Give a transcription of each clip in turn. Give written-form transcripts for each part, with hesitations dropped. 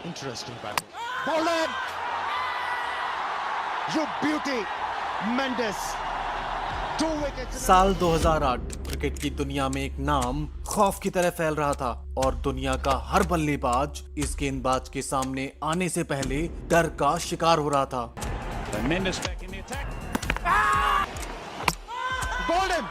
Interesting battle. Ball in! You beauty, Mendes. 2 wickets. साल 2008 cricket की दुनिया में एक नाम खौफ की तरह फैल रहा था और दुनिया का हर बल्लेबाज इस गेंदबाज के सामने आने से पहले डर का शिकार हो रहा था। Mendes back in the attack. Bowled him!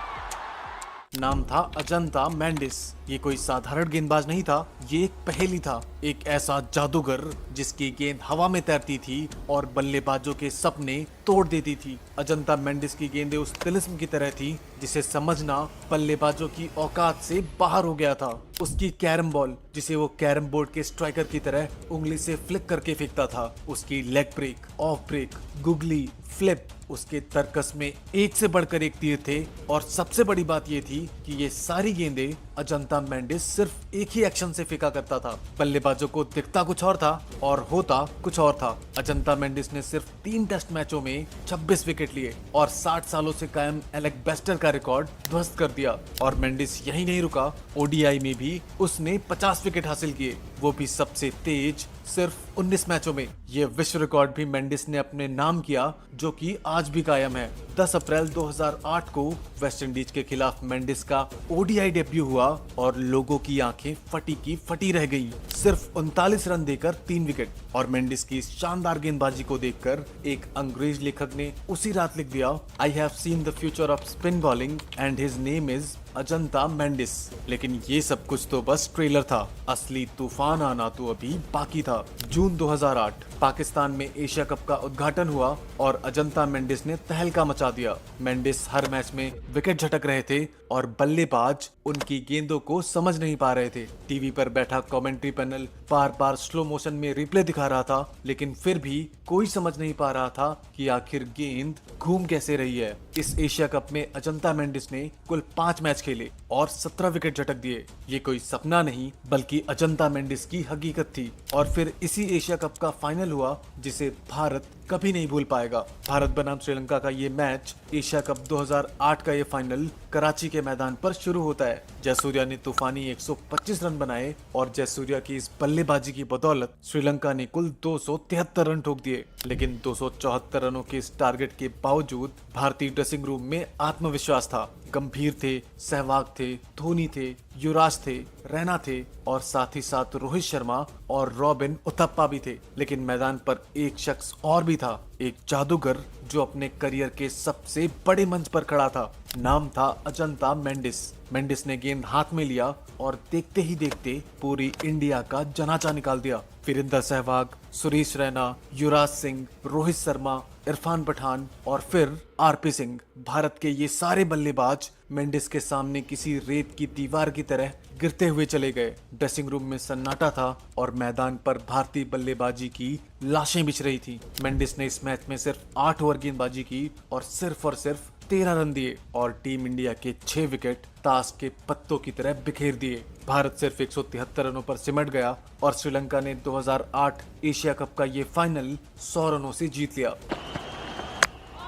नाम था अजंता मेंडिस। ये कोई साधारण गेंदबाज नहीं था, ये एक पहेली था, एक ऐसा जादूगर जिसकी गेंद हवा में तैरती थी और बल्लेबाजों के सपने तोड़ देती थी। अजंता मेंडिस की गेंदें उस तिलिस्म की तरह थी जिसे समझना बल्लेबाजों की औकात से बाहर हो गया था। उसकी कैरम बॉल जिसे वो कैरम बोर्ड के स्ट्राइकर की तरह उंगली से फ्लिक करके फेंकता था, उसकी leg break, off break, googly, flip, उसके तर्कस में एक से बढ़कर एक तीर थे और सबसे बड़ी बात ये थी कि ये सारी गेंदें अजंता मेंडिस सिर्फ एक ही एक्शन से फेंका करता था। बल्लेबाजों को दिखता कुछ और था और होता कुछ और था। अजंता मेंडिस ने सिर्फ 3 टेस्ट मैचों में 26 विकेट लिए और 60 सालों से कायम एलेक बेस्टर का रिकॉर्ड ध्वस्त कर दिया। और मेंडिस यही नहीं रुका, ओडीआई में भी उसने 50 विकेट हासिल किए, वो भी सबसे तेज सिर्फ 19 मैचों में। ये विश्व रिकॉर्ड भी मेंडिस ने अपने नाम किया, जो कि आज भी कायम है। 10 अप्रैल 2008 को वेस्ट इंडीज के खिलाफ मेंडिस का ओडीआई डेब्यू हुआ और लोगों की आंखें फटी की फटी रह गई। सिर्फ 39 रन देकर 3 विकेट। और मेंडिस की शानदार गेंदबाजी को देखकर एक अंग्रेज लेखक ने उसी रात लिख दिया, I have seen the future off spin bowling and his name is Ajanta Mendis. लेकिन ये सब कुछ तो बस ट्रेलर था, असली तूफान आना तो अभी बाकी था। जून 2008 पाकिस्तान में एशिया कप का उद्घाटन हुआ और अजंता मेंडिस ने तहलका मचा दिया। मेंडिस हर मैच में विकेट झटक रहे थे और बल्लेबाज उनकी गेंदों को समझ नहीं पा रहे थे। टीवी पर बैठा कमेंट्री पैनल बार बार स्लो मोशन में रिप्ले दिखा रहा था, लेकिन फिर भी कोई समझ नहीं पा रहा था कि आखिर गेंद घूम कैसे रही है। इस एशिया कप में अजंता मेंडिस ने कुल 5 मैच खेले और 17 विकेट झटक दिए। ये कोई सपना नहीं बल्कि अजंता मेंडिस की हकीकत थी। और फिर इसी एशिया कप का फाइनल हुआ जिसे भारत कभी नहीं भूल पाएगा। भारत बनाम श्रीलंका का ये मैच, एशिया कप 2008 का ये फाइनल कराची के मैदान पर शुरू होता है। जयसूर्या ने तूफानी 125 रन बनाए और जयसूर्या की इस बल्लेबाजी की बदौलत श्रीलंका ने कुल 273 रन ठोक दिए। लेकिन 274 रनों के इस टारगेट के बावजूद भारतीय ड्रेसिंग रूम में आत्मविश्वास था। गंभीर थे, सहवाग थे, धोनी थे, युवराज थे, रैना थे और साथ ही साथ रोहित शर्मा और रॉबिन उथप्पा भी थे। लेकिन मैदान पर एक शख्स और भी था, एक जादूगर जो अपने करियर के सबसे बड़े मंच पर खड़ा था। नाम था अजंता मेंडिस। मेंडिस ने गेंद हाथ में लिया और देखते ही देखते पूरी इंडिया का जनाजा निकाल दिया। वीरेंद्र सहवाग, सुरेश रैना, युवराज सिंह, रोहित शर्मा, इरफान पठान और फिर आरपी सिंह, भारत के ये सारे बल्लेबाज मेंडिस के सामने किसी रेत की दीवार की तरह गिरते हुए चले गए। ड्रेसिंग रूम में सन्नाटा था और मैदान पर भारतीय बल्लेबाजी की लाशें बिछ रही थी। मेंडिस ने इस मैच में सिर्फ 8 ओवर गेंदबाजी की और सिर्फ 13 रन दिए और टीम इंडिया के 6 विकेट ताश के पत्तों की तरह बिखेर दिए। भारत सिर्फ 173 रनों पर सिमट गया और श्रीलंका ने 2008 एशिया कप का ये फाइनल 100 रनों से जीत लिया।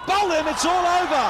Bowl him, it's all over.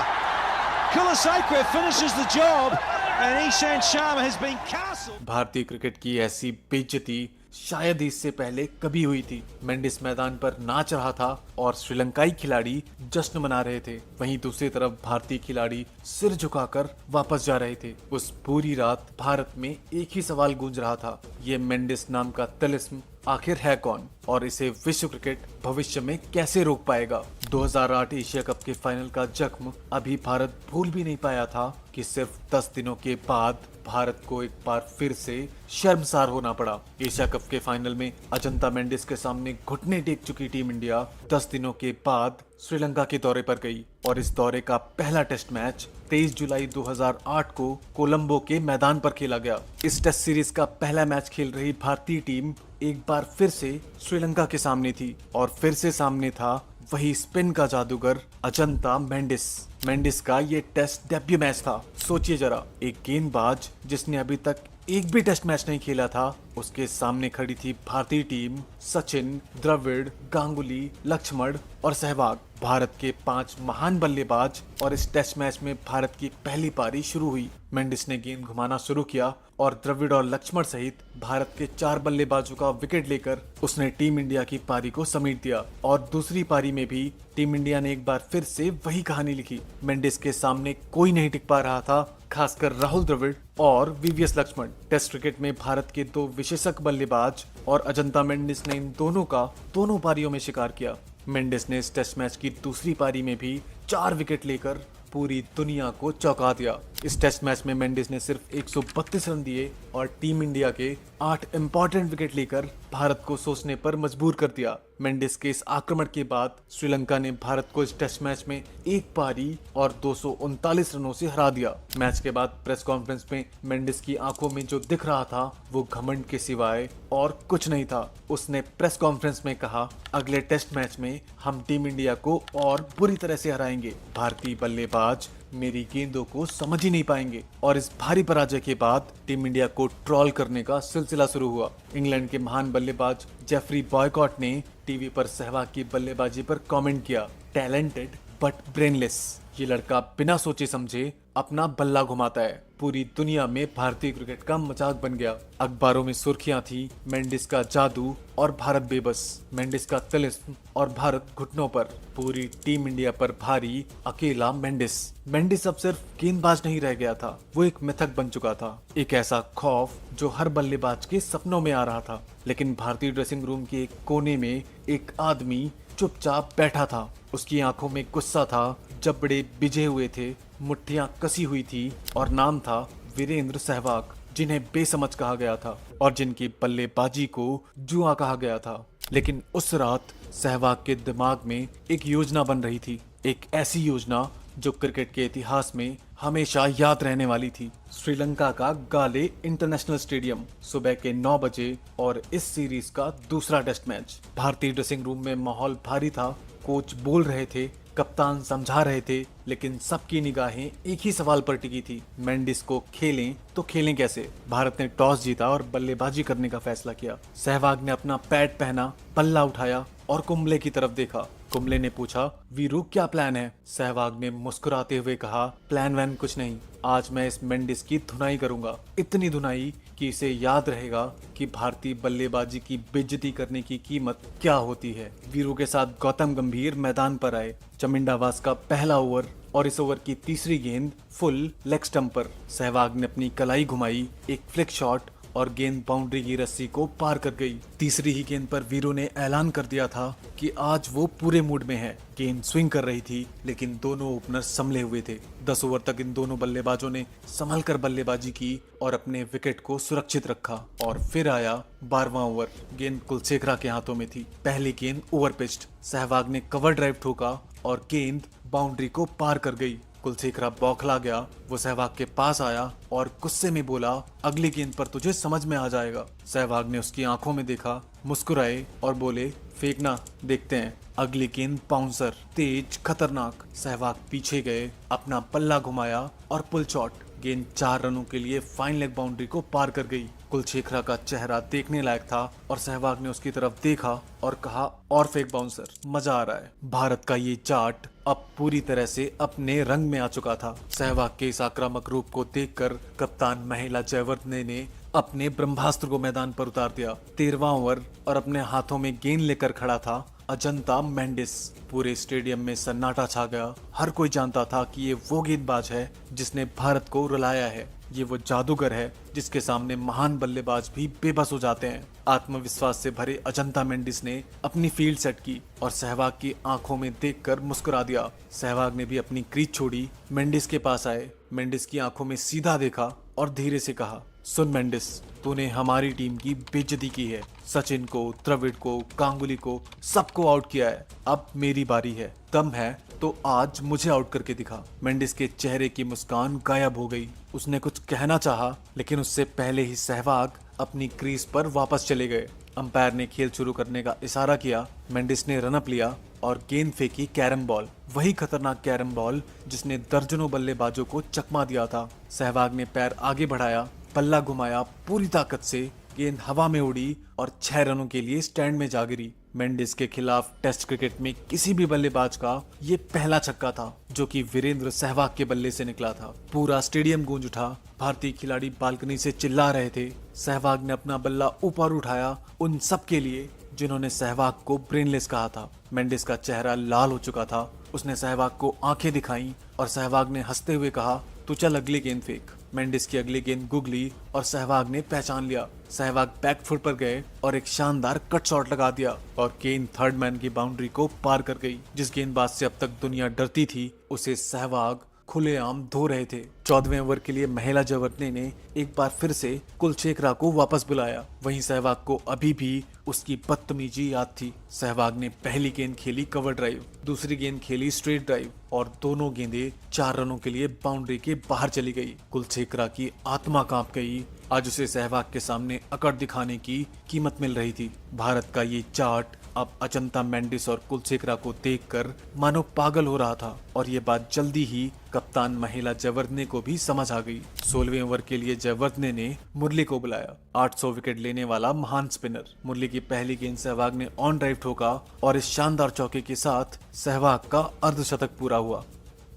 Kulasekwe finishes the job and Ishan Sharma has been castled. भारतीय क्रिकेट की ऐसी बेइज्जती शायद इससे पहले कभी हुई थी। मेंडिस मैदान पर नाच रहा था और श्रीलंकाई खिलाड़ी जश्न मना रहे थे। वहीं दूसरी तरफ भारतीय खिलाड़ी सिर झुकाकर वापस जा रहे थे। उस पूरी रात भारत में एक ही सवाल गूंज रहा था, ये मेंडिस नाम का तिलिस्म आखिर है कौन और इसे विश्व क्रिकेट भविष्य में कैसे रोक पाएगा। 2008 एशिया कप के फाइनल का जख्म अभी भारत भूल भी नहीं पाया था कि सिर्फ 10 दिनों के बाद भारत को एक बार फिर से शर्मसार होना पड़ा। एशिया कप के फाइनल में अजंता मेंडिस के सामने घुटने टेक चुकी टीम इंडिया 10 दिनों के बाद श्रीलंका के दौरे पर गई और इस दौरे का पहला टेस्ट मैच 23 जुलाई 2008 को कोलंबो के मैदान पर खेला गया। इस टेस्ट सीरीज का पहला मैच खेल रही भारतीय टीम एक बार फिर से श्रीलंका के सामने थी और फिर से सामने था वही स्पिन का जादूगर अजंता मेंडिस। मेंडिस का ये टेस्ट डेब्यू मैच था। सोचिए जरा, एक गेंदबाज जिसने अभी तक एक भी टेस्ट मैच नहीं खेला था, उसके सामने खड़ी थी भारतीय टीम सचिन, द्रविड़, गांगुली, लक्ष्मण और सहवाग। भारत के 5 महान बल्लेबाज और इस टेस्ट मैच में भारत की पहली पारी शुरू हुई। मेंडिस ने गेंद घुमाना शुरू किया और द्रविड़ और लक्ष्मण सहित भारत के 4 बल्लेबाजों का विकेट लेकर उसने टीम इंडिया की पारी को समेट दिया। और दूसरी पारी में भी टीम इंडिया ने एक बार फिर से वही कहानी लिखी। मेंडिस के सामने कोई नहीं टिक पा रहा था, खासकर राहुल द्रविड़ और वीवीएस लक्ष्मण। टेस्ट क्रिकेट में भारत के 2 विशेषज्ञ बल्लेबाज और अजंता मेंडिस ने इन दोनों का दोनों पारियों में शिकार किया। मेंडिस ने इस टेस्ट मैच की दूसरी पारी में भी 4 विकेट लेकर पूरी दुनिया को चौंका दिया। इस टेस्ट मैच में मेंडिस ने सिर्फ 132 रन दिए और टीम इंडिया के 8 इंपॉर्टेंट विकेट लेकर भारत को सोचने पर मजबूर कर दिया। मेंडिस के इस आक्रमण के बाद श्रीलंका ने भारत को इस टेस्ट मैच में एक पारी और 239 रनों से हरा दिया। मैच के बाद प्रेस कॉन्फ्रेंस में मेंडिस की आंखों में जो दिख रहा था वो घमंड के सिवाय और कुछ नहीं था। उसने प्रेस कॉन्फ्रेंस में कहा, अगले टेस्ट मैच में हम टीम इंडिया को और बुरी तरह से हराएंगे। भारतीय बल्लेबाज मेरी गेंदों को समझ ही नहीं पाएंगे। और इस भारी पराजय के बाद टीम इंडिया को ट्रोल करने का सिलसिला शुरू हुआ। इंग्लैंड के महान बल्लेबाज जेफरी बॉयकॉट ने टीवी पर सहवाग की बल्लेबाजी पर कमेंट किया, टैलेंटेड बट ब्रेनलेस। ये लड़का बिना सोचे समझे अपना बल्ला घुमाता है। पूरी दुनिया में भारतीय क्रिकेट का मजाक बन गया। अखबारों में सुर्खियां थी, मेंडिस का जादू और भारत बेबस, मेंडिस का तिलिस्म और भारत घुटनों पर। पूरी टीम इंडिया पर भारी अकेला मेंडिस। मेंडिस अब सिर्फ गेंदबाज नहीं रह गया था, वो एक मिथक बन चुका था। एक ऐसा खौफ जो हर बल्लेबाज के सपनों में आ रहा था। लेकिन भारतीय ड्रेसिंग रूम के एक कोने में एक आदमी चुपचाप बैठा था। उसकी आंखों में गुस्सा था, जबड़े बिजे हुए थे, मुट्ठियां कसी हुई थी और नाम था वीरेंद्र सहवाग, जिन्हें बेसमझ कहा गया था और जिनकी बल्लेबाजी को जुआ कहा गया था। लेकिन उस रात सहवाग के दिमाग में एक योजना बन रही थी, एक ऐसी योजना जो क्रिकेट के इतिहास में हमेशा याद रहने वाली थी। श्रीलंका का गाले इंटरनेशनल स्टेडियम, सुबह के 9 बजे और इस सीरीज का दूसरा टेस्ट मैच। भारतीय ड्रेसिंग रूम में माहौल भारी था। कोच बोल रहे थे, कप्तान समझा रहे थे, लेकिन सबकी निगाहें एक ही सवाल पर टिकी थी, मेंडिस को खेलें तो खेलें कैसे। भारत ने टॉस जीता और बल्लेबाजी करने का फैसला किया। सहवाग ने अपना पैड पहना, बल्ला उठाया और कुंबले की तरफ देखा। कुंबले ने पूछा, वीरू क्या प्लान है? सहवाग ने मुस्कुराते हुए कहा, प्लान वैन कुछ नहीं, आज मैं इस मेंडिस की धुनाई करूंगा। इतनी धुनाई कि इसे याद रहेगा कि भारतीय बल्लेबाजी की बेइज्जती करने की कीमत क्या होती है। वीरू के साथ गौतम गंभीर मैदान पर आए। चमिंडावास का पहला ओवर और इस ओवर की तीसरी गेंद फुल लेग स्टंप पर। सहवाग ने अपनी कलाई घुमाई, एक फ्लिक शॉट और गेंद बाउंड्री की रस्सी को पार कर गई। तीसरी ही गेंद पर वीरू ने ऐलान कर दिया था कि आज वो पूरे मूड में है। गेंद स्विंग कर रही थी, लेकिन दोनों ओपनर संभले हुए थे। 10 ओवर तक इन दोनों बल्लेबाजों ने संभल कर बल्लेबाजी की और अपने विकेट को सुरक्षित रखा। और फिर आया 12वां ओवर। गेंद कुलशेखरा के हाथों में थी। पहली गेंद ओवर पिच्ड। सहवाग ने कवर ड्राइव ठोका और गेंद बाउंड्री को पार कर गई। कुलशेखरा बौखला गया। वो सहवाग के पास आया और गुस्से में बोला, अगली गेंद पर तुझे समझ में आ जाएगा। सहवाग ने उसकी आंखों में देखा, मुस्कुराए और बोले, फेंकना, देखते हैं। अगली गेंद बाउंसर, तेज, खतरनाक। सहवाग पीछे गए, अपना पल्ला घुमाया और पुल शॉट। गेंद 4 रनों के लिए फाइन लेग बाउंड्री को पार कर गई। कुलशेखरा का चेहरा देखने लायक था और सहवाग ने उसकी तरफ देखा और कहा, और फेक बाउंसर, मजा आ रहा है। भारत का ये जाट अब पूरी तरह से अपने रंग में आ चुका था। सहवाग के इस आक्रामक रूप को देखकर कप्तान महिला जयवर्धने ने अपने ब्रह्मास्त्र को मैदान पर उतार दिया। 13वां ओवर और अपने हाथों में गेंद लेकर खड़ा था अजंता मेंडिस। पूरे स्टेडियम में सन्नाटा छा गया। हर कोई जानता था कि ये वो गेंदबाज है जिसने भारत को रुलाया है। ये वो जादूगर है जिसके सामने महान बल्लेबाज भी बेबस हो जाते हैं। आत्मविश्वास से भरे अजंता मेंडिस ने अपनी फील्ड सेट की और सहवाग की आंखों में देखकर मुस्कुरा दिया। सहवाग ने भी अपनी क्रीज छोड़ी, मेंडिस के पास आए। मेंडिस की आंखों में सीधा देखा और धीरे से कहा, सुन मेंडिस, तूने हमारी टीम की बेइज्जती की है। सचिन को, द्रविड़ को, गांगुली को, सबको आउट किया है। अब मेरी बारी है। दम है तो आज मुझे आउट करके दिखा। मेंडिस के चेहरे की मुस्कान गायब हो गई। उसने कुछ कहना चाहा, लेकिन उससे पहले ही सहवाग अपनी क्रीज पर वापस चले गए। अंपायर ने खेल शुरू करने का इशारा किया। मेंडिस ने रनअप लिया और गेंद फेंकी कैरम बॉल, वही खतरनाक कैरम बॉल जिसने दर्जनों बल्लेबाजों को चकमा दिया था। सहवाग ने पैर आगे बढ़ाया, पल्ला घुमाया, पूरी ताकत से गेंद हवा में उड़ी और 6 रनों के लिए स्टैंड में जा गिरी। मेंडिस के खिलाफ टेस्ट क्रिकेट में किसी भी बल्लेबाज का ये पहला छक्का था जो कि वीरेंद्र सहवाग के बल्ले से निकला था। पूरा स्टेडियम गूंज उठा। भारतीय खिलाड़ी बालकनी से चिल्ला रहे थे। सहवाग ने अपना बल्ला ऊपर उठाया उन सब के लिए जिन्होंने सहवाग को ब्रेनलेस कहा था। मेंडिस का चेहरा लाल हो चुका था। उसने सहवाग को आंखें दिखाई और सहवाग ने हंसते हुए कहा, तू चल अगली गेंद फेंक। मेंडिस की अगली गेंद गुगली और सहवाग ने पहचान लिया। सहवाग बैकफुट पर गए और एक शानदार कट शॉट लगा दिया और गेंद थर्ड मैन की बाउंड्री को पार कर गई। जिस गेंदबाज से अब तक दुनिया डरती थी उसे सहवाग खुलेआम धो रहे थे। 14वें ओवर के लिए महिला जयवर्धने ने एक बार फिर से कुलशेखरा को वापस बुलाया। वहीं सहवाग को अभी भी उसकी बदतमीजी याद थी। सहवाग ने पहली गेंद खेली कवर ड्राइव, दूसरी गेंद खेली स्ट्रेट ड्राइव और दोनों गेंदें 4 रनों के लिए बाउंड्री के बाहर चली गई। कुलशेखरा की आत्मा कांप गई। आज उसे सहवाग के सामने अकड़ दिखाने की कीमत मिल रही थी। भारत का ये चार्ट अब अजंता मेंडिस और कुलशेखरा को देखकर मानो पागल हो रहा था और ये बात जल्दी ही कप्तान महिला जयवर्धने को भी समझ आ गई। 16वें ओवर के लिए जयवर्धने ने मुरली को बुलाया। 800 विकेट लेने वाला महान स्पिनर। मुरली की पहली गेंद सहवाग ने ऑन ड्राइव ठोका और इस शानदार चौके के साथ सहवाग का अर्धशतक पूरा हुआ।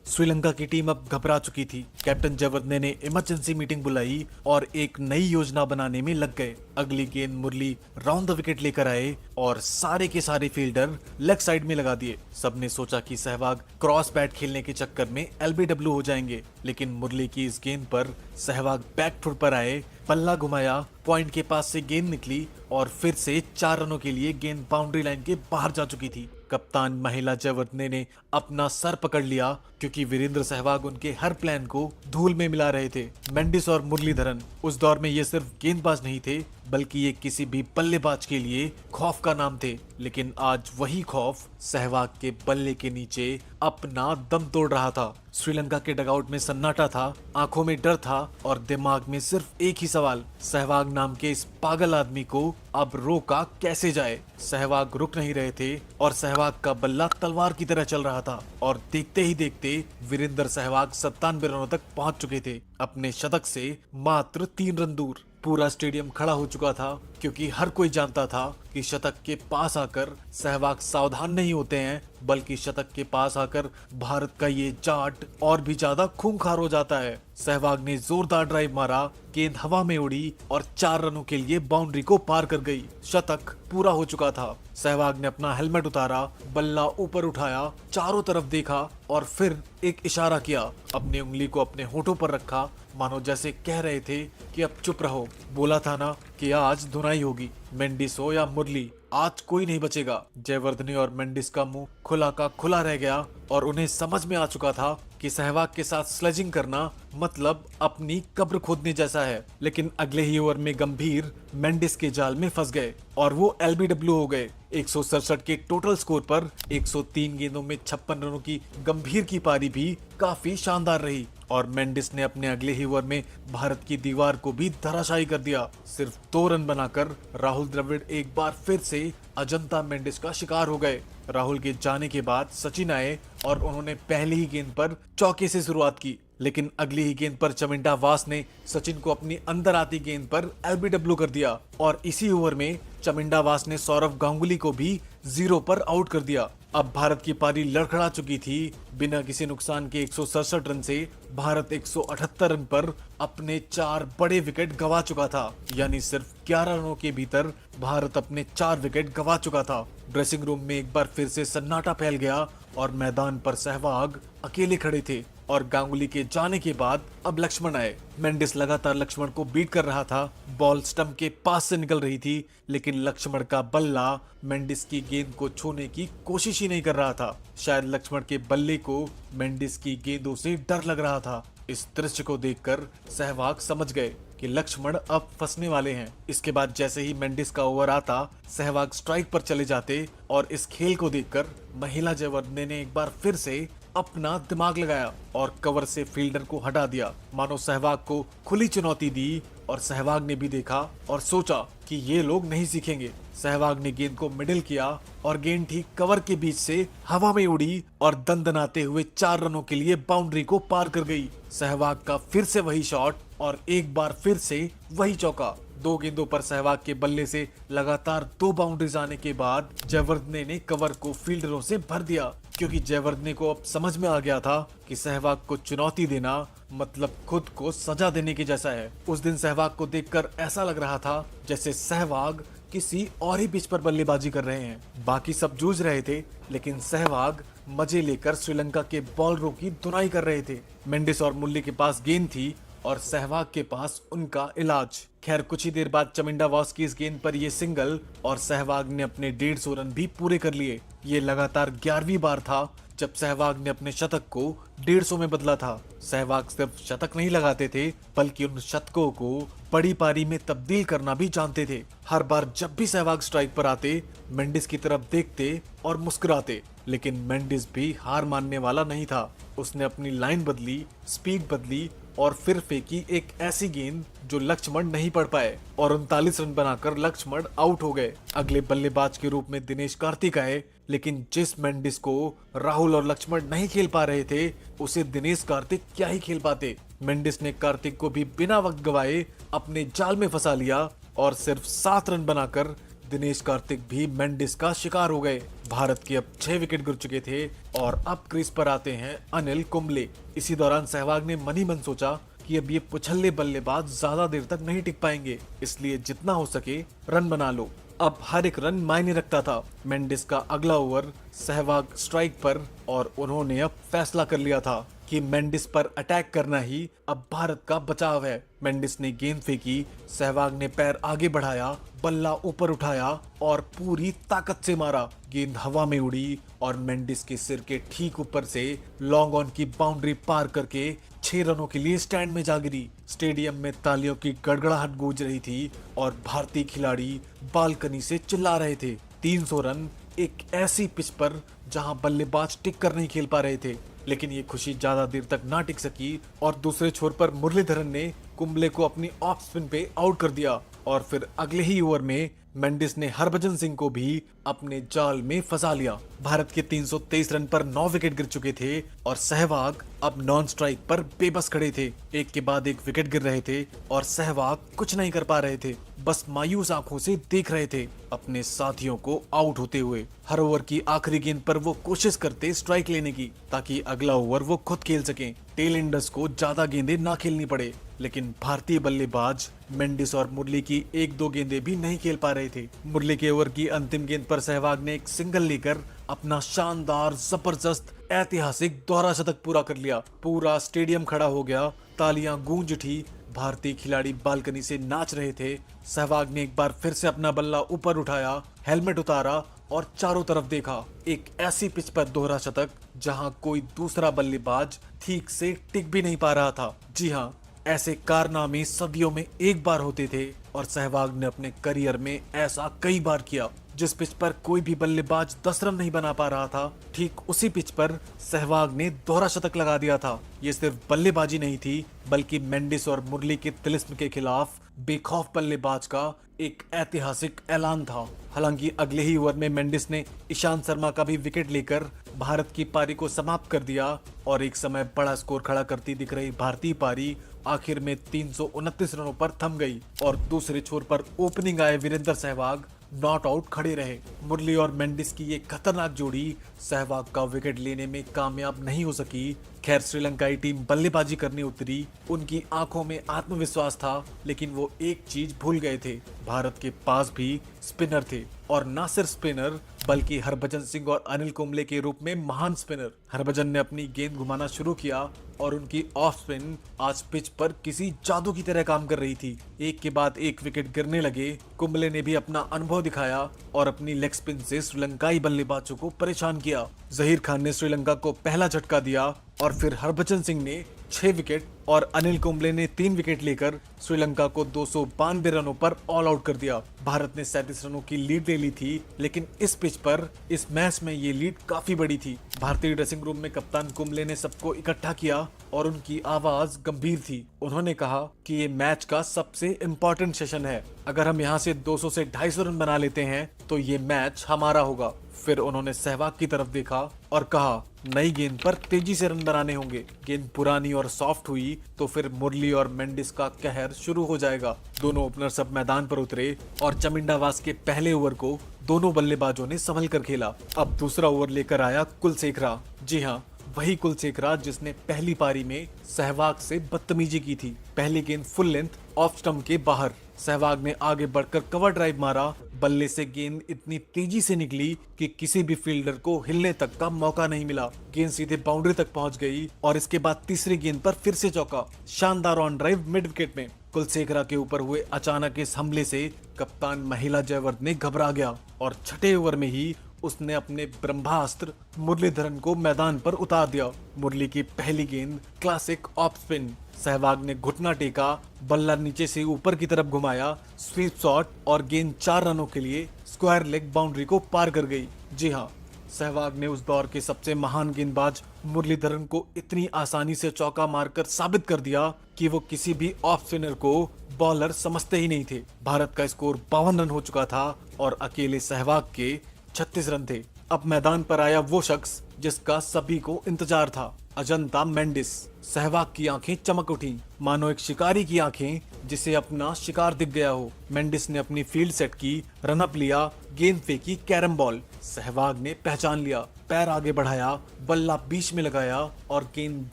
श्रीलंका की टीम अब घबरा चुकी थी। कैप्टन जयवर्धने ने इमरजेंसी मीटिंग बुलाई और एक नई योजना बनाने में लग गए। अगली गेंद मुरली राउंड द विकेट लेकर आए और सारे के सारे फील्डर लेग साइड में लगा दिए। सबने सोचा कि सहवाग क्रॉस बैट खेलने के चक्कर में LBW हो जाएंगे, लेकिन मुरली की इस गेंद पर सहवाग बैकफुट पर आए, पल्ला घुमाया, पॉइंट के पास से गेंद निकली और फिर से 4 रनों के लिए गेंद बाउंड्री लाइन के बाहर जा चुकी थी। कप्तान महिला जयवर्धने ने अपना सर पकड़ लिया क्योंकि वीरेंद्र सहवाग उनके हर प्लान को धूल में मिला रहे थे। मेंडिस और मुरलीधरन उस दौर में ये सिर्फ गेंदबाज नहीं थे बल्कि ये किसी भी बल्लेबाज के लिए खौफ का नाम थे। लेकिन आज वही खौफ सहवाग के बल्ले के नीचे अपना दम तोड़ रहा था। श्रीलंका के डगआउट में सन्नाटा था, आंखों में डर था और दिमाग में सिर्फ एक ही सवाल, सहवाग नाम के इस पागल आदमी को अब रोका कैसे जाए। सहवाग रुक नहीं रहे थे और सहवाग का बल्ला तलवार की तरह चल रहा था और देखते ही देखते वीरेंद्र सहवाग 97 रनों तक पहुंच चुके थे, अपने शतक से मात्र 3 रन दूर। पूरा स्टेडियम खड़ा हो चुका था क्योंकि हर कोई जानता था कि शतक के पास आकर सहवाग सावधान नहीं होते हैं बल्कि शतक के पास आकर भारत का ये जाट और भी ज्यादा खूंखार हो जाता है। सहवाग ने जोरदार ड्राइव मारा, गेंद हवा में उड़ी और 4 रनों के लिए बाउंड्री को पार कर गई। शतक पूरा हो चुका था। सहवाग ने अपना हेलमेट उतारा, बल्ला ऊपर उठाया, चारों तरफ देखा और फिर एक इशारा किया। अपनी उंगली को अपने होठों पर रखा मानो जैसे कह रहे थे कि अब चुप रहो। बोला था ना कि आज धुनाई होगी, मेंडिस हो या मुरली, आज कोई नहीं बचेगा। जयवर्धने और मेंडिस का मुंह खुला का खुला रह गया और उन्हें समझ में आ चुका था कि सहवाग के साथ स्लेजिंग करना मतलब अपनी कब्र खोदने जैसा है। लेकिन अगले ही ओवर में गंभीर मेंडिस के जाल में फंस गए और वो LBW हो गए। 167 के टोटल स्कोर पर 103 गेंदों में 56 रनों की गंभीर की पारी भी काफी शानदार रही और मेंडिस ने अपने अगले ही ओवर में भारत की दीवार को भी धराशायी कर दिया। सिर्फ 2 रन बनाकर राहुल द्रविड़ एक बार फिर से अजंता मेंडिस का शिकार हो गए। राहुल के जाने के बाद सचिन आए और उन्होंने पहली ही गेंद पर चौके से शुरुआत की, लेकिन अगली ही गेंद पर चमिंडा वास ने सचिन को अपनी अंदर आती गेंद पर LBW कर दिया और इसी ओवर में चमिंडा वास ने सौरव गांगुली को भी 0 पर आउट कर दिया। अब भारत की पारी लड़खड़ा चुकी थी। बिना किसी नुकसान के 167 रन से भारत 178 रन पर अपने 4 बड़े विकेट गंवा चुका था, यानी सिर्फ 11 रनों के भीतर भारत अपने 4 विकेट गंवा चुका था। ड्रेसिंग रूम में एक बार फिर से सन्नाटा फैल गया और मैदान पर सहवाग अकेले खड़े थे और गांगुली के जाने के बाद अब लक्ष्मण आए। मेंडिस लगातार लक्ष्मण को बीट कर रहा था। बॉल स्टंप के पास से निकल रही थी लेकिन लक्ष्मण का बल्ला मेंडिस की गेंद को छूने की कोशिश ही नहीं कर रहा था। शायद लक्ष्मण के बल्ले को मेंडिस की गेंदों से डर लग रहा था। इस दृश्य को देखकर सहवाग समझ गए कि लक्ष्मण अब फंसने वाले हैं। इसके बाद जैसे ही मेंडिस का ओवर आता सहवाग स्ट्राइक पर चले जाते और इस खेल को देखकर महिला जयवर्धने ने एक बार फिर से अपना दिमाग लगाया और कवर से फील्डर को हटा दिया। मानो सहवाग को खुली चुनौती दी और सहवाग ने भी देखा और सोचा कि ये लोग नहीं सीखेंगे। सहवाग ने गेंद को मिडिल किया और गेंद ठीक कवर के बीच से हवा में उड़ी और दंदनाते हुए 4 रनों के लिए बाउंड्री को पार कर गई। सहवाग का फिर से वही शॉट और एक बार फिर से वही चौका। 2 गेंदों पर सहवाग के बल्ले से लगातार 2 बाउंड्रीज आने के बाद जयवर्धने ने कवर को फील्डरों से भर दिया, क्योंकि जयवर्धने को अब समझ में आ गया था कि सहवाग को चुनौती देना मतलब खुद को सजा देने के जैसा है। उस दिन सहवाग को देखकर ऐसा लग रहा था जैसे सहवाग किसी और ही पिच पर बल्लेबाजी कर रहे हैं। बाकी सब जूझ रहे थे, लेकिन सहवाग मजे लेकर श्रीलंका के बॉलरों की धुनाई कर रहे थे। मेंडिस और मुरली के पास गेंद थी और सहवाग के पास उनका इलाज। खैर, कुछ ही देर बाद चमिंडा वास की इस गेंद पर ये सिंगल और सहवाग ने अपने 150 रन भी पूरे कर लिए। ये लगातार 11वीं बार था जब सहवाग ने अपने शतक को 150 में बदला था। सहवाग सिर्फ शतक नहीं लगाते थे, बल्कि उन शतकों को बड़ी पारी में तब्दील करना भी जानते थे। हर बार जब भी सहवाग स्ट्राइक पर आते, मेंडिस की तरफ देखते और मुस्कुराते, लेकिन मेंडिस भी हार मानने वाला नहीं था। उसने अपनी लाइन बदली, स्पीड बदली और फिर फेंकी एक ऐसी गेंद जो लक्ष्मण नहीं पढ़ पाए और 39 रन बनाकर लक्ष्मण आउट हो गए। अगले बल्लेबाज के रूप में दिनेश कार्तिक आए, लेकिन जिस मेंडिस को राहुल और लक्ष्मण नहीं खेल पा रहे थे, उसे दिनेश कार्तिक क्या ही खेल पाते। मेंडिस ने कार्तिक को भी बिना वक्त गवाए अपने जाल में फंसा लिया और सिर्फ 7 रन बनाकर दिनेश कार्तिक भी मेंडिस का शिकार हो गए। भारत के अब 6 विकेट गिर चुके थे और अब क्रीज पर आते हैं अनिल कुंबले। इसी दौरान सहवाग ने मन ही मन सोचा कि अब ये पुछल्ले बल्लेबाज ज्यादा देर तक नहीं टिक पाएंगे, इसलिए जितना हो सके रन बना लो। अब हर एक रन मायने रखता था। मेंडिस का अगला ओवर सहवाग स्ट्राइक पर और उन्होंने अब फैसला कर लिया था कि मेंडिस पर अटैक करना ही अब भारत का बचाव है। मेंडिस ने गेंद फेंकी, सहवाग ने पैर आगे बढ़ाया, बल्ला ऊपर उठाया और पूरी ताकत से मारा। गेंद हवा में उड़ी और मेंडिस के सिर के ठीक ऊपर से लॉन्ग ऑन की बाउंड्री पार करके 6 रनों के लिए स्टैंड में जा गिरी। स्टेडियम में तालियों की गड़गड़ाहट गूंज रही थी और भारतीय खिलाड़ी बालकनी से चिल्ला रहे थे। 300 रन एक ऐसी पिच पर जहां बल्लेबाज टिक कर नहीं खेल पा रहे थे, लेकिन ये खुशी ज्यादा देर तक ना टिक सकी और दूसरे छोर पर मुरलीधरन ने कुंबले को अपनी ऑफ स्पिन पे आउट कर दिया और फिर अगले ही ओवर में मेंडिस ने हरभजन सिंह को भी अपने जाल में फंसा लिया। भारत के 323 रन पर 9 विकेट गिर चुके थे और सहवाग अब नॉन स्ट्राइक पर बेबस खड़े थे। एक के बाद एक विकेट गिर रहे थे और सहवाग कुछ नहीं कर पा रहे थे, बस मायूस आंखों से देख रहे थे अपने साथियों को आउट होते हुए। हर ओवर की आखिरी गेंद पर वो कोशिश करते स्ट्राइक लेने की, ताकि अगला ओवर वो खुद खेल सकें, टेल एंडर्स को ज्यादा गेंदें ना खेलनी पड़े। लेकिन भारतीय बल्लेबाज मेंडिस और मुरली की 1-2 गेंदें भी नहीं खेल पा रहे थे। मुरली के ओवर की अंतिम गेंद पर सहवाग ने एक सिंगल लेकर अपना शानदार, जबरदस्त, ऐतिहासिक दोहरा शतक पूरा कर लिया। पूरा स्टेडियम खड़ा हो गया, तालियां गूंज उठी, भारतीय खिलाड़ी बालकनी से नाच रहे थे। सहवाग ने एक बार फिर से अपना बल्ला ऊपर उठाया, हेलमेट उतारा और चारों तरफ देखा। एक ऐसी पिच पर दोहरा शतक जहां कोई दूसरा बल्लेबाज ठीक से टिक भी नहीं पा रहा था। जी हाँ, ऐसे कारनामे सदियों में एक बार होते थे और सहवाग ने अपने करियर में ऐसा कई बार किया। जिस पिच पर कोई भी बल्लेबाज 10 रन नहीं बना पा रहा था, ठीक उसी पिच पर सहवाग ने दोहरा शतक लगा दिया था। ये सिर्फ बल्लेबाजी नहीं थी, बल्कि मेंडिस और मुरली के तिलिस्म के खिलाफ बेखौफ बल्लेबाज का एक ऐतिहासिक ऐलान था। हालांकि अगले ही ओवर में मेंडिस ने ईशांत शर्मा का भी विकेट लेकर भारत की पारी को समाप्त कर दिया और एक समय बड़ा स्कोर खड़ा करती दिख रही भारतीय पारी आखिर में 329 रनों पर थम गई और दूसरे छोर पर ओपनिंग आए वीरेंद्र सहवाग नॉट आउट खड़े रहे। मुरली और मेंडिस की ये खतरनाक जोड़ी सहवाग का विकेट लेने में कामयाब नहीं हो सकी। खैर, श्रीलंकाई टीम बल्लेबाजी करने उतरी, उनकी आंखों में आत्मविश्वास था, लेकिन वो एक चीज भूल गए थे, भारत के पास भी स्पिनर थे और ना सिर्फ स्पिनर बल्कि हरभजन सिंह और अनिल कुंबले के रूप में महान स्पिनर। हरभजन ने अपनी गेंद घुमाना शुरू किया और उनकी ऑफ स्पिन आज पिच पर किसी जादू की तरह काम कर रही थी। एक के बाद एक विकेट गिरने लगे। कुंबले ने भी अपना अनुभव दिखाया और अपनी लेग स्पिन से श्रीलंकाई बल्लेबाजों को परेशान किया। जहीर खान ने श्रीलंका को पहला झटका दिया और फिर हरभजन सिंह ने 6 विकेट और अनिल कुंबले ने 3 विकेट लेकर श्रीलंका को 292 रनों पर ऑल आउट कर दिया। भारत ने 37 रनों की लीड ले ली थी, लेकिन इस पिच पर इस मैच में ये लीड काफी बड़ी थी। भारतीय ड्रेसिंग रूम में कप्तान कुंबले ने सबको इकट्ठा किया और उनकी आवाज गंभीर थी। उन्होंने कहा कि ये मैच का सबसे इम्पोर्टेंट सेशन है। अगर हम यहाँ से 200 से 250 रन बना लेते हैं तो ये मैच हमारा होगा। फिर उन्होंने सहवाग की तरफ देखा और कहा, नई गेंद पर तेजी से रन बनाने होंगे। गेंद पुरानी और सॉफ्ट हुई हुई तो फिर मुरली और मेंडिस का कहर शुरू हो जाएगा। दोनों ओपनर्स अब मैदान पर उतरे और चमिंडावास के पहले ओवर को दोनों बल्लेबाजों ने संभल कर खेला। अब दूसरा ओवर लेकर आया कुलशेखरा। जी हाँ, वही कुलशेखरा जिसने पहली पारी में सहवाग से बदतमीजी की थी। पहली गेंद फुल लेंथ ऑफ स्टंप के बाहर, सहवाग ने आगे बढ़कर कवर ड्राइव मारा। बल्ले से गेंद इतनी तेजी से निकली कि किसी भी फील्डर को हिलने तक का मौका नहीं मिला। गेंद सीधे बाउंड्री तक पहुंच गई और इसके बाद तीसरी गेंद पर फिर से चौका। शानदार ऑन ड्राइव मिड विकेट में। कुलशेखरा के ऊपर हुए अचानक इस हमले से कप्तान महिला जयवर्धने घबरा गया और छठे ओवर में ही उसने अपने ब्रह्मास्त्र मुरलीधरन को मैदान पर उतार दिया। मुरली की पहली गेंद क्लासिक ऑफ स्पिन। सहवाग ने घुटना टेका, बल्ला नीचे से ऊपर की तरफ घुमाया, स्वीप शॉट और गेंद 4 रनों के लिए स्क्वायर लेग बाउंड्री को पार कर गई। जी हाँ, सहवाग ने उस दौर के सबसे महान गेंदबाज मुरलीधरन को इतनी आसानी से चौका मारकर साबित कर दिया कि वो किसी भी ऑफ स्पिनर को बॉलर समझते ही नहीं थे। भारत का स्कोर 52 रन हो चुका था और अकेले सहवाग के 36 रन थे। अब मैदान पर आया वो शख्स जिसका सभी को इंतजार था, अजंता मेंडिस। सहवाग की आंखें चमक उठी, मानो एक शिकारी की आंखें जिसे अपना शिकार दिख गया हो। मेंडिस ने अपनी फील्ड सेट की, रनअप लिया, गेंद फेंकी कैरम बॉल। सहवाग ने पहचान लिया, पैर आगे बढ़ाया, बल्ला बीच में लगाया और गेंद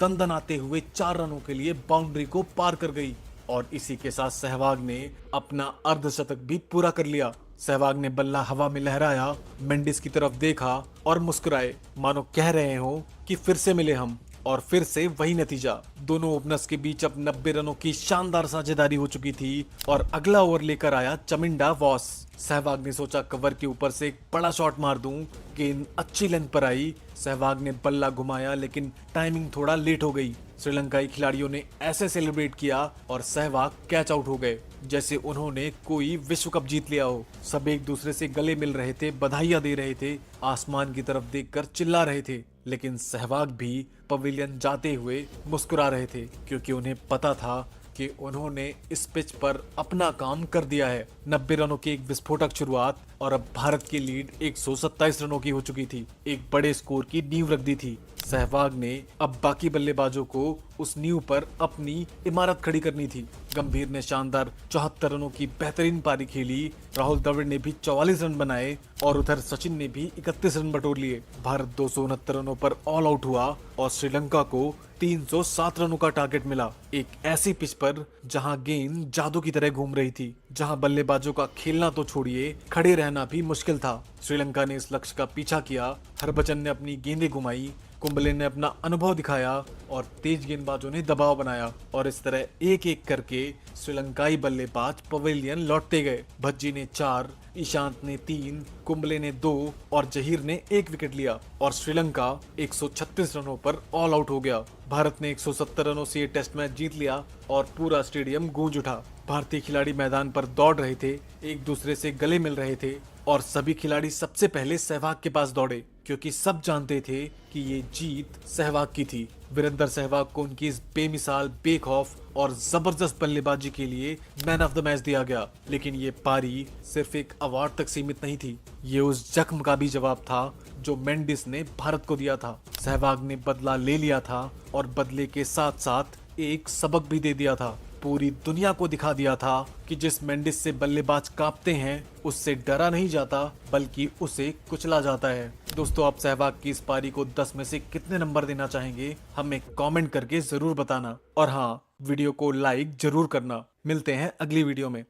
दनदनाते हुए 4 रनों के लिए बाउंड्री को पार कर गई। और इसी के साथ सहवाग ने अपना अर्धशतक भी पूरा कर लिया। सहवाग ने बल्ला हवा में लहराया, मेंडिस की तरफ देखा और मुस्कुराए, मानो कह रहे हो कि फिर से मिले हम। और फिर से वही नतीजा। दोनों ओपनर्स के बीच अब 90 रनों की शानदार साझेदारी हो चुकी थी और अगला ओवर लेकर आया चमिंडा वॉस। सहवाग ने सोचा कवर के ऊपर से एक बड़ा शॉट मार दूं। गेंद अच्छी लेंथ पर आई। सहवाग ने बल्ला घुमाया लेकिन टाइमिंग थोड़ा लेट हो गई। श्रीलंकाई खिलाड़ियों ने ऐसे सेलिब्रेट किया और सहवाग कैच आउट हो गए जैसे उन्होंने कोई विश्व कप जीत लिया हो। सब एक दूसरे से गले मिल रहे थे, बधाइयां दे रहे थे, आसमान की तरफ देखकर चिल्ला रहे थे। लेकिन सहवाग भी पवेलियन जाते हुए मुस्कुरा रहे थे क्योंकि उन्हें पता था कि उन्होंने इस पिच पर अपना काम कर दिया है। 90 रनों की एक विस्फोटक शुरुआत और अब भारत की लीड 127 रनों की हो चुकी थी। एक बड़े स्कोर की नींव रख दी थी। सहवाग ने अब बाकी बल्लेबाजों को उस नींव पर अपनी इमारत खड़ी करनी थी। गंभीर ने शानदार 74 रनों की बेहतरीन पारी खेली। राहुल द्रविड़ ने भी 44 रन बनाए और उधर सचिन ने भी 31 रन बटोर लिए। भारत 269 रनों पर ऑल आउट हुआ और श्रीलंका को 307 रनों का टारगेट मिला। एक ऐसी पिच पर जहां गेंद जादू की तरह घूम रही थी, जहां बल्लेबाजों का खेलना तो छोड़िए, खड़े रहना भी मुश्किल था। श्रीलंका ने इस लक्ष्य का पीछा किया। हरभजन ने अपनी गेंदें घुमाई, कुंबले ने अपना अनुभव दिखाया और तेज गेंदबाजों ने दबाव बनाया और इस तरह एक एक करके श्रीलंकाई बल्लेबाज पवेलियन लौटते गए। भज्जी ने 4, ईशांत ने 3, कुंबले ने 2 और जहीर ने 1 विकेट लिया और श्रीलंका 136 रनों पर ऑल आउट हो गया। भारत ने 170 रनों से ये टेस्ट मैच जीत लिया और पूरा स्टेडियम गूंज उठा। भारतीय खिलाड़ी मैदान पर दौड़ रहे थे, एक दूसरे से गले मिल रहे थे और सभी खिलाड़ी सबसे पहले सहवाग के पास दौड़े क्योंकि सब जानते थे कि ये जीत सहवाग की थी। वीरेंद्र सहवाग को उनकी इस बेमिसाल, बेखौफ और जबरदस्त बल्लेबाजी के लिए मैन ऑफ द मैच दिया गया। लेकिन ये पारी सिर्फ एक अवार्ड तक सीमित नहीं थी, ये उस जख्म का भी जवाब था जो मेंडिस ने भारत को दिया था। सहवाग ने बदला ले लिया था और बदले के साथ साथ एक सबक भी दे दिया था। पूरी दुनिया को दिखा दिया था कि जिस मेंडिस से बल्लेबाज कांपते हैं उससे डरा नहीं जाता बल्कि उसे कुचला जाता है। दोस्तों, आप सहवाग की इस पारी को 10 में से कितने नंबर देना चाहेंगे हमें कमेंट करके जरूर बताना और हाँ, वीडियो को लाइक जरूर करना। मिलते हैं अगली वीडियो में।